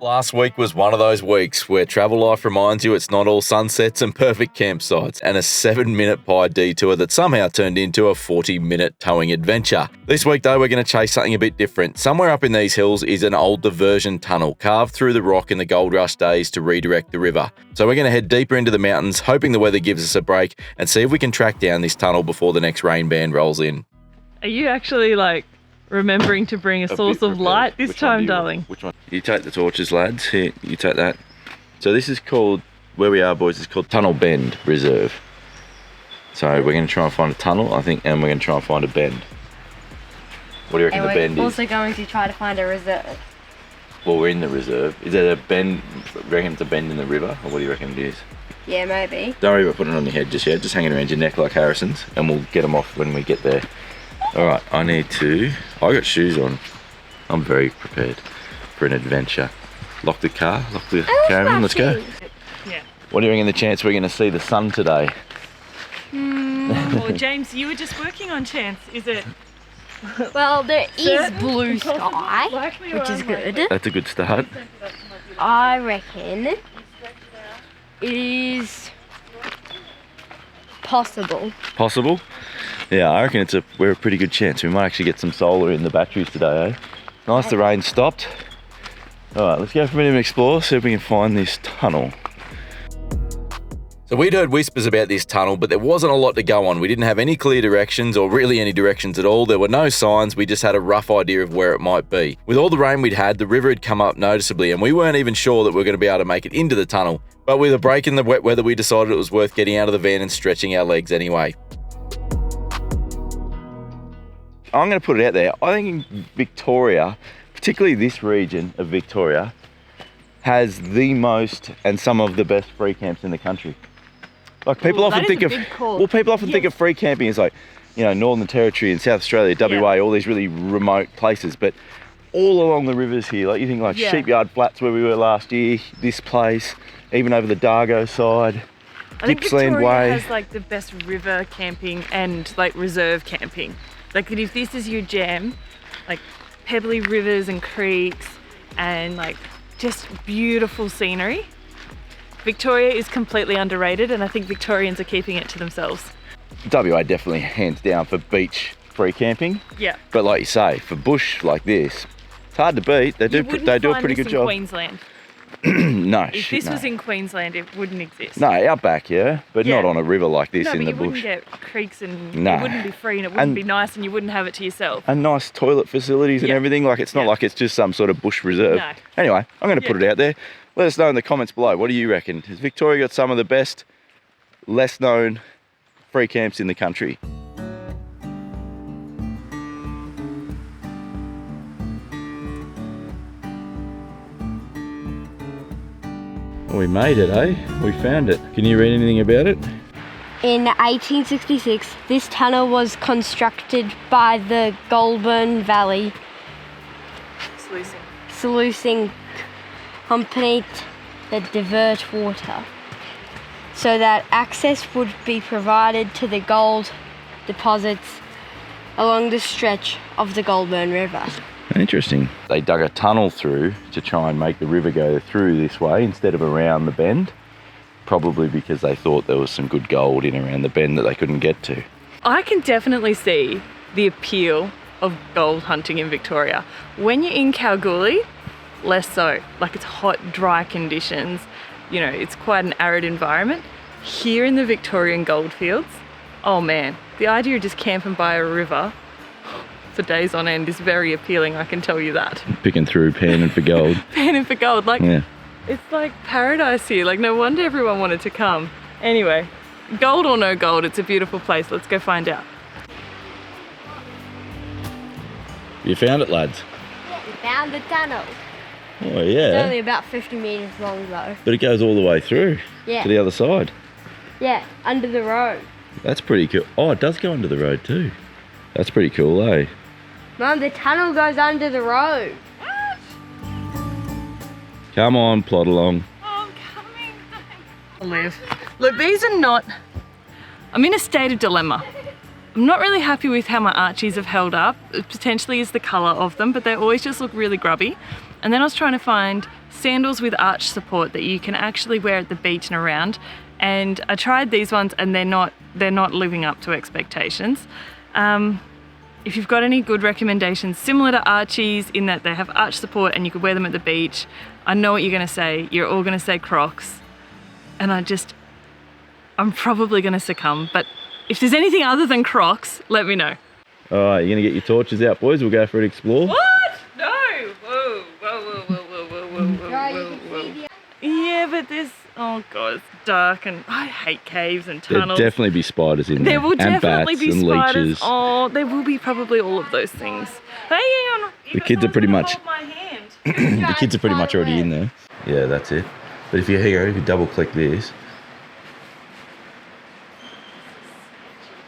Last week was one of those weeks where travel life reminds you it's not all sunsets and perfect campsites, and a 7-minute pie detour that somehow turned into a 40-minute towing adventure. This week though, we're going to chase something a bit different. Somewhere up in these hills is an old diversion tunnel carved through the rock in the gold rush days to redirect the river. So we're going to head deeper into the mountains, hoping the weather gives us a break, and see if we can track down this tunnel before the next rain band rolls in. Are you actually remembering to bring a source of light this time, darling? Which one? You take the torches, lads. Here, you take that. So this is called, where we are, boys, it's called Tunnel Bend Reserve. So we're going to try and find a tunnel, I think, and we're going to try and find a bend. What do you reckon the bend is? We're also going to try to find a reserve. Well, we're in the reserve. Is there a bend? Do you reckon it's a bend in the river, or what do you reckon it is? Yeah, maybe. Don't worry about putting it on your head just yet. Just hang it around your neck like Harrison's, and we'll get them off when we get there. Alright, I got shoes on. I'm very prepared for an adventure. Lock the car, lock the caravan, let's go. Yeah. What do you reckon the chance we're going to see the sun today? Well, James, you were just working on chance, is it? Well, there is blue sky, which is good. That's a good start. I reckon it is possible. Possible? Yeah, I reckon we're a pretty good chance. We might actually get some solar in the batteries today, eh? Nice, the rain stopped. Alright, let's go for a minute and explore, see if we can find this tunnel. So we'd heard whispers about this tunnel, but there wasn't a lot to go on. We didn't have any clear directions, or really any directions at all. There were no signs, we just had a rough idea of where it might be. With all the rain we'd had, the river had come up noticeably, and we weren't even sure that we were going to be able to make it into the tunnel. But with a break in the wet weather, we decided it was worth getting out of the van and stretching our legs anyway. I'm going to put it out there. I think in Victoria, particularly this region of Victoria, has the most and some of the best free camps in the country. Like people often think of, think of free camping as Northern Territory and South Australia, WA, all these really remote places, but all along the rivers here, you think Sheepyard Flats where we were last year, this place, even over the Dargo side. I think Victoria has the best river camping and reserve camping. If this is your jam, pebbly rivers and creeks and just beautiful scenery, Victoria is completely underrated, and I think Victorians are keeping it to themselves. WA definitely hands down for beach free camping. Yeah. But like you say, for bush like this, it's hard to beat. They do a pretty good job. Queensland. No, if this was in Queensland, it wouldn't exist. No, out back, yeah, but not on a river like this in the bush. You wouldn't get creeks and it wouldn't be free and it wouldn't be nice and you wouldn't have it to yourself. And nice toilet facilities and everything. It's not like it's just some sort of bush reserve. No. Anyway, I'm going to put it out there. Let us know in the comments below. What do you reckon? Has Victoria got some of the best, less known free camps in the country? We made it, eh? We found it. Can you read anything about it? In 1866, this tunnel was constructed by the Goulburn Valley sluicing company that divert water, so that access would be provided to the gold deposits along the stretch of the Goulburn River. Interesting. They dug a tunnel through to try and make the river go through this way instead of around the bend, probably because they thought there was some good gold in around the bend that they couldn't get to. I can definitely see the appeal of gold hunting in Victoria. When you're in Kalgoorlie, less so. It's hot, dry conditions. It's quite an arid environment. Here in the Victorian goldfields, oh man, the idea of just camping by a river for days on end is very appealing, I can tell you that. Picking through, panning for gold. Panning for gold, it's like paradise here. No wonder everyone wanted to come. Anyway, gold or no gold, it's a beautiful place. Let's go find out. You found it, lads? Yeah, we found the tunnel. Oh yeah. It's only about 50 metres long though. But it goes all the way through to the other side. Yeah, under the road. That's pretty cool. Oh, it does go under the road too. That's pretty cool, eh? Mum, the tunnel goes under the road. Come on, plod along. Oh, I'm coming. Look, these are not... I'm in a state of dilemma. I'm not really happy with how my Archies have held up. It potentially is the colour of them, but they always just look really grubby. And then I was trying to find sandals with arch support that you can actually wear at the beach and around. And I tried these ones and they're not living up to expectations. If you've got any good recommendations similar to Archie's in that they have arch support and you could wear them at the beach, I know what you're gonna say. You're all gonna say Crocs. And I'm probably gonna succumb, but if there's anything other than Crocs, let me know. All right, you're gonna get your torches out, boys. We'll go for an explore. What? No! Whoa, whoa, whoa, whoa, whoa, whoa, whoa, whoa. Yeah, but this, oh God, it's dark and I hate caves and tunnels. There'll definitely be spiders in there. There will definitely be and spiders. Leeches. Oh, there will be probably all of those things. Hey, hang on. The kids are pretty much. Hold my hand. The kids are pretty much already in there. Yeah, that's it. But if you double click this.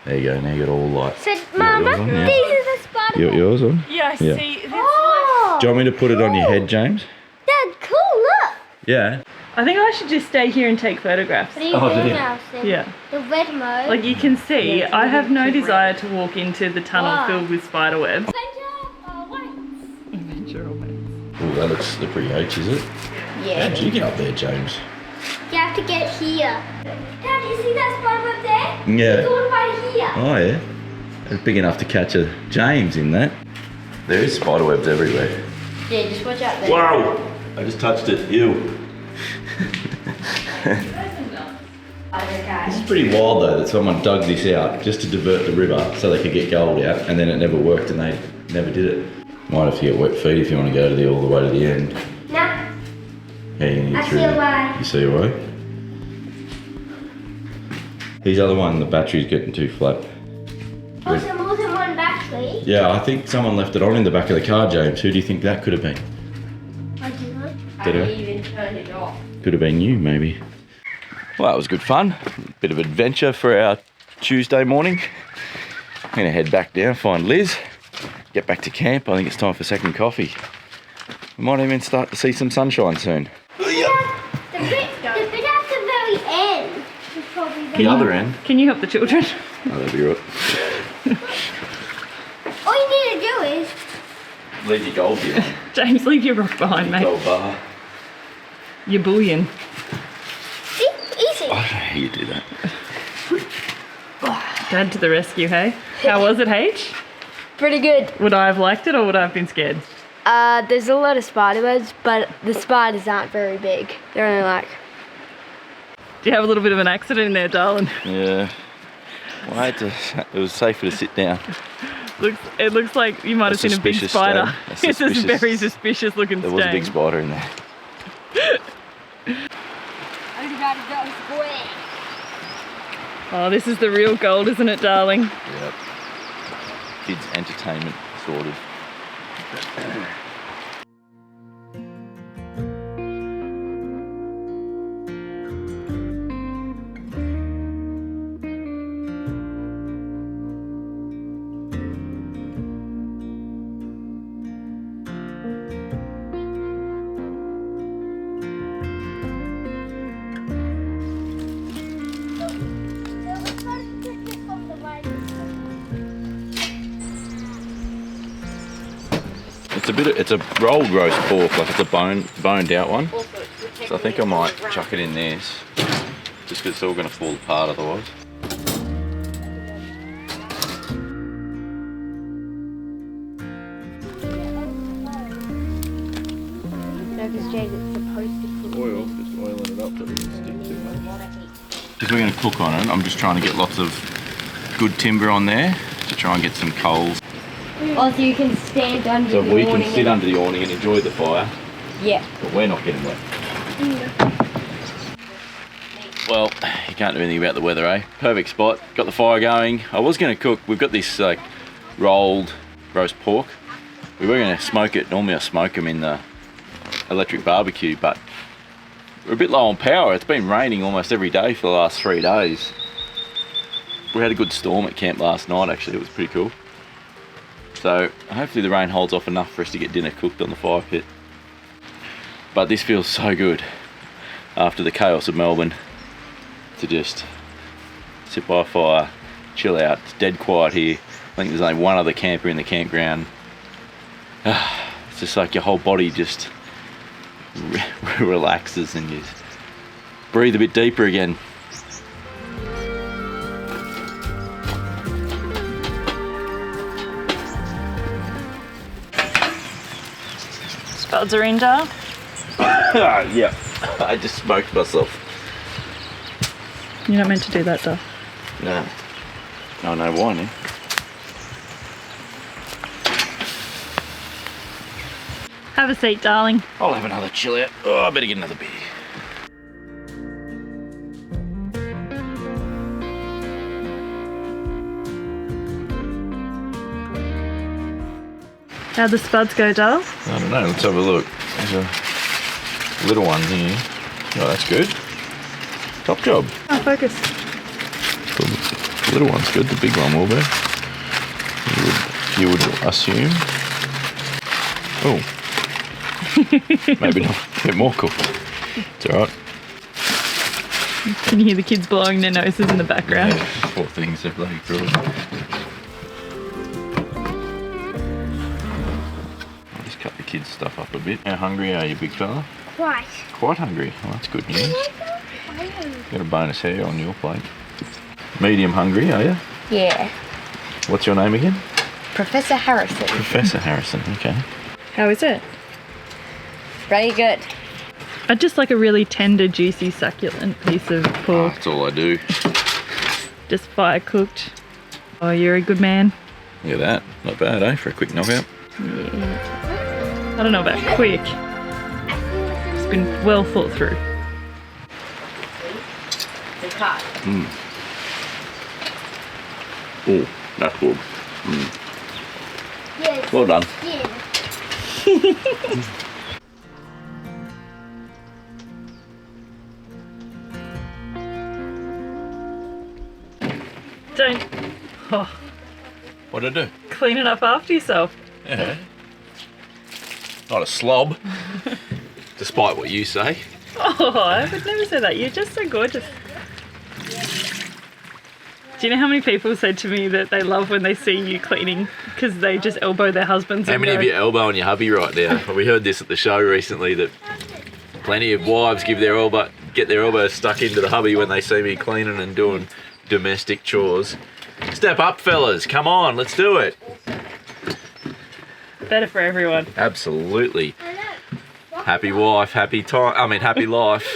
There you go, now you got all lights. So, Mama, on, yeah. these are the spider webs. Yours on? Yeah, I Yeah. see. This Oh, Do you want me to put it on your head, James? Dad, cool, look. Yeah. I think I should just stay here and take photographs. What are you Oh, doing dear. now, Sim? Yeah. The red mode. Like you can see, I have no desire to walk into the tunnel Why? filled with spider webs. White. Oh, that looks the pretty H, is it? Yeah. How'd you get up there, James? You have to get here. Dad, you see that spider web there? Yeah. It's all right here. Oh, yeah. It's big enough to catch a James in that. There is spider webs everywhere. Yeah, just watch out there. Wow! I just touched it. Ew. This is pretty wild though that someone dug this out just to divert the river so they could get gold out, and then it never worked and they never did it. Might have to get wet feet if you want to go to all the way to the end. Nah. How you get I through see a there? way. You see a way? These other one, the battery's getting too flat. Also, more than one battery. Yeah, I think someone left it on in the back of the car, James. Who do you think that could have been? I don't know. Did I it? even turned it off. Could have been you, maybe. Well, that was good fun. Bit of adventure for our Tuesday morning. I'm gonna head back down, find Liz, get back to camp. I think it's time for second coffee. We might even start to see some sunshine soon. The bit at the very end is probably The other end. Can you help the children? Oh, that'll be right. All you need to do is Leave your gold here. James, leave your rock behind, mate. Gold bar. Your bullion. easy. I don't know how you do that. Dad to the rescue, hey? How was it, H? Pretty good. Would I have liked it or would I have been scared? There's a lot of spider webs, but the spiders aren't very big. They're only like. Do you have a little bit of an accident in there, darling? Yeah. Well, it was safer to sit down. It looks like you might have seen a big suspicious spider. stain. It's a very suspicious looking There stain. was a big spider in there. Oh, this is the real gold, isn't it, darling? Yep. Kids entertainment sorted. It's a rolled roast pork, like it's a boned out one. So I think I might chuck it in this, just because it's all going to fall apart otherwise. Oil, just oiling it up so it doesn't stick too much. Because we're going to cook on it, I'm just trying to get lots of good timber on there to try and get some coals. Also, you can stand under So the we can awning sit under the awning and enjoy the fire, Yeah. but we're not getting wet. Well, you can't do anything about the weather, eh? Perfect spot, got the fire going. I was going to cook, we've got this like rolled roast pork. We were going to smoke it, normally I smoke them in the electric barbecue, but we're a bit low on power. It's been raining almost every day for the last 3 days. We had a good storm at camp last night actually, it was pretty cool. So hopefully the rain holds off enough for us to get dinner cooked on the fire pit. But this feels so good after the chaos of Melbourne to just sit by a fire, chill out. It's dead quiet here. I think there's only one other camper in the campground. It's just like your whole body just relaxes and you breathe a bit deeper again. Spuds are in, Dale. Yeah, I just smoked myself. You're not meant to do that, Dale. No. Oh, no wine, eh? Have a seat, darling. I'll have another chill out. Oh, I better get another beer. How'd the spuds go, Dale? I don't know, let's have a look. There's a little one here. Oh, that's good. Top job. Oh, focus. The little one's good, the big one will be. You would assume. Oh. Maybe not. A bit more cooked. It's alright. Can you hear the kids blowing their noses in the background? Yeah, poor things, they're bloody cruel. I'll just cut the kids' stuff up a bit. How hungry are you, big fella? Quite. Quite hungry. Well, that's good news. Got a bonus hair on your plate. Medium hungry, are you? Yeah. What's your name again? Professor Harrison. Professor Harrison, okay. How is it? Very good. I'd just like a really tender, juicy, succulent piece of Oh, pork. that's all I do. Just fire cooked. Oh, you're a good man. Look at that. Not bad, eh, for a quick knockout. Yeah. I don't know about quick. It's been well thought through. Mm. Oh, that's good. Mm. Yes. Well done. Yeah. Don't What'd I do? clean it up after yourself. Yeah. Not a slob, despite what you say. Oh, I would never say that. You're just so gorgeous. Do you know how many people said to me that they love when they see you cleaning because they just elbow their husbands? How and many go, of you elbowing your hubby right now? Well, we heard this at the show recently that plenty of wives get their elbows stuck into the hubby when they see me cleaning and doing domestic chores. Step up, fellas. Come on, let's do it. Better for everyone. Absolutely. Happy wife, happy time. I mean, happy life.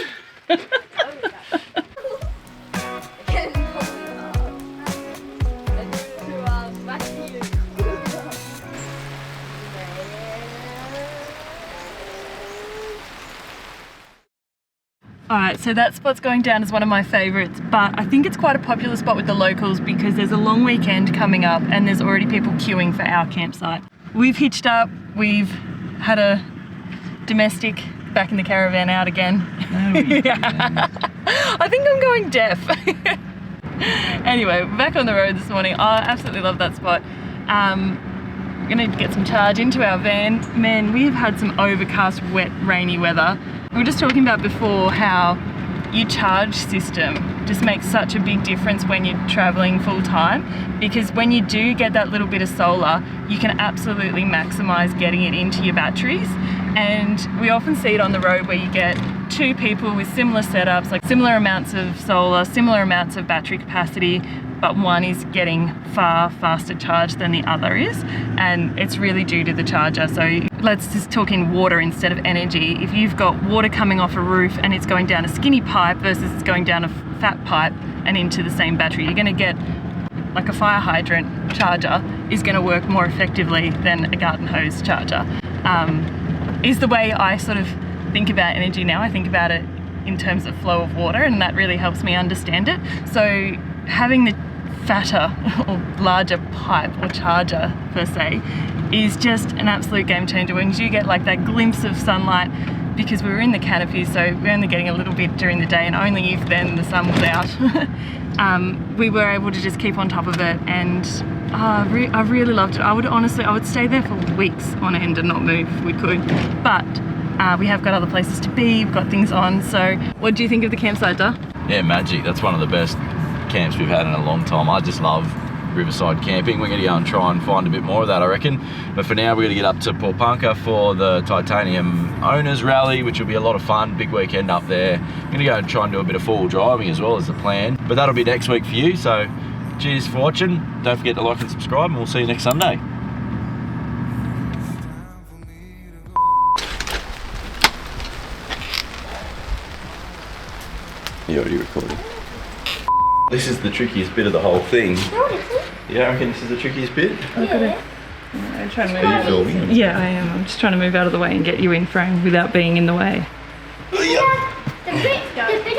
Alright, so that spot's going down as one of my favourites, but I think it's quite a popular spot with the locals because there's a long weekend coming up and there's already people queuing for our campsite. We've hitched up, we've had a domestic back in the caravan out again. I think I'm going deaf. Anyway, we're back on the road this morning. I absolutely love that spot. We're gonna get some charge into our van. Man, we've had some overcast, wet, rainy weather. We were just talking about before how your charge system just makes such a big difference when you're traveling full time, because when you do get that little bit of solar, you can absolutely maximize getting it into your batteries. And we often see it on the road where you get two people with similar setups, like similar amounts of solar, similar amounts of battery capacity, but one is getting far faster charge than the other is, and it's really due to the charger. So let's just talk in water instead of energy. If you've got water coming off a roof and it's going down a skinny pipe versus it's going down a fat pipe and into the same battery, you're going to get like a fire hydrant charger is going to work more effectively than a garden hose charger. Is the way I sort of think about energy now. I think about it in terms of flow of water, and that really helps me understand it. So having the fatter or larger pipe or charger per se is just an absolute game changer when you get like that glimpse of sunlight, because we were in the canopy, so we're only getting a little bit during the day and only if then the sun was out. We were able to just keep on top of it, and I really loved it. I would stay there for weeks on end and not move if we could, but we have got other places to be, we've got things on. So what do you think of the campsite, Duh? Yeah, magic. That's one of the best camps we've had in a long time. I just love riverside camping. We're going to go and try and find a bit more of that, I reckon. But for now, we're going to get up to Paulpunka for the Titanium Owners Rally, which will be a lot of fun. Big weekend up there. I'm going to go and try and do a bit of four-wheel driving as well as the plan. But that'll be next week for you. So cheers for watching. Don't forget to like and subscribe, and we'll see you next Sunday. You're already recording. This is the trickiest bit of the whole thing. Yeah, I reckon this is the trickiest bit. I'm trying to move Are you filming? Yeah, I am. I'm just trying to move out of the way and get you in frame without being in the way. The bit